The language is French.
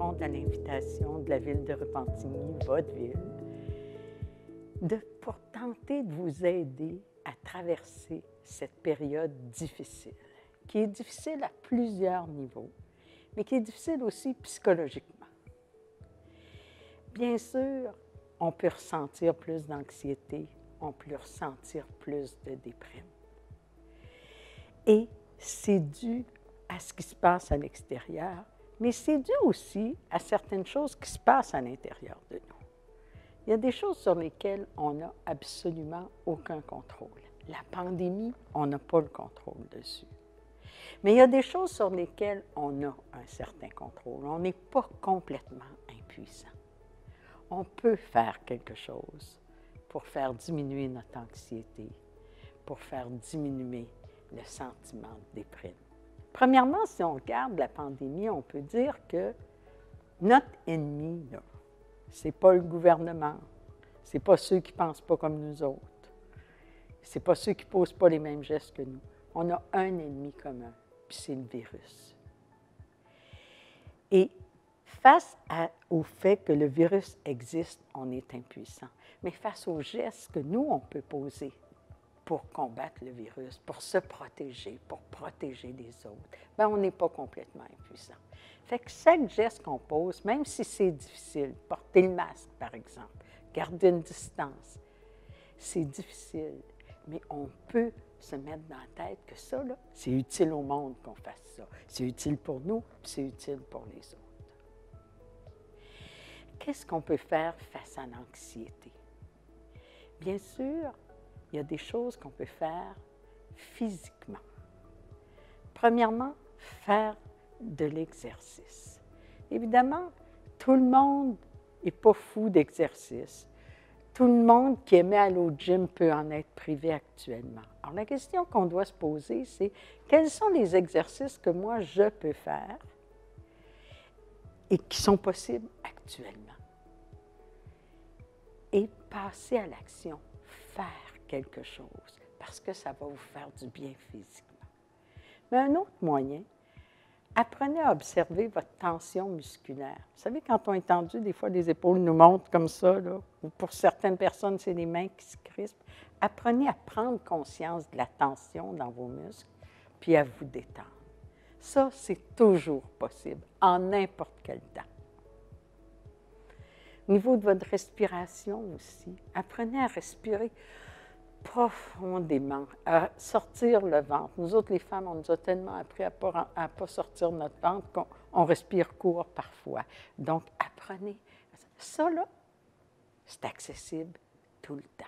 répondre à l'invitation de la ville de Repentigny, votre ville, pour tenter de vous aider à traverser cette période difficile, qui est difficile à plusieurs niveaux, mais qui est difficile aussi psychologiquement. Bien sûr, on peut ressentir plus d'anxiété, on peut ressentir plus de déprime. Et c'est dû à ce qui se passe à l'extérieur, mais c'est dû aussi à certaines choses qui se passent à l'intérieur de nous. Il y a des choses sur lesquelles on n'a absolument aucun contrôle. La pandémie, on n'a pas le contrôle dessus. Mais il y a des choses sur lesquelles on a un certain contrôle. On n'est pas complètement impuissant. On peut faire quelque chose pour faire diminuer notre anxiété, pour faire diminuer le sentiment de déprime. Premièrement, si on regarde la pandémie, on peut dire que notre ennemi, là, ce n'est pas le gouvernement, ce n'est pas ceux qui ne pensent pas comme nous autres, ce n'est pas ceux qui ne posent pas les mêmes gestes que nous. On a un ennemi commun, puis c'est le virus. Et face au fait que le virus existe, on est impuissant. Mais face aux gestes que nous, on peut poser pour combattre le virus, pour se protéger, pour protéger les autres, bien, on n'est pas complètement impuissant. Fait que chaque geste qu'on pose, même si c'est difficile, porter le masque, par exemple, garder une distance, c'est difficile, mais on peut se mettre dans la tête que ça, là, c'est utile au monde qu'on fasse ça. C'est utile pour nous, puis c'est utile pour les autres. Qu'est-ce qu'on peut faire face à l'anxiété? Bien sûr, il y a des choses qu'on peut faire physiquement. Premièrement, faire de l'exercice. Évidemment, tout le monde n'est pas fou d'exercice. Tout le monde qui aimait aller au gym peut en être privé actuellement. Alors, la question qu'on doit se poser, c'est quels sont les exercices que moi, je peux faire et qui sont possibles actuellement? Et passer à l'action, faire quelque chose, parce que ça va vous faire du bien physiquement. Mais un autre moyen, apprenez à observer votre tension musculaire. Vous savez, quand on est tendu, des fois, les épaules nous montent comme ça, là, ou pour certaines personnes, c'est les mains qui se crispent. Apprenez à prendre conscience de la tension dans vos muscles, puis à vous détendre. Ça, c'est toujours possible, en n'importe quel temps. Au niveau de votre respiration aussi, apprenez à respirer profondément, à sortir le ventre. Nous autres, les femmes, on nous a tellement appris à ne pas sortir notre ventre qu'on respire court parfois. Donc, apprenez. Ça, là, c'est accessible tout le temps.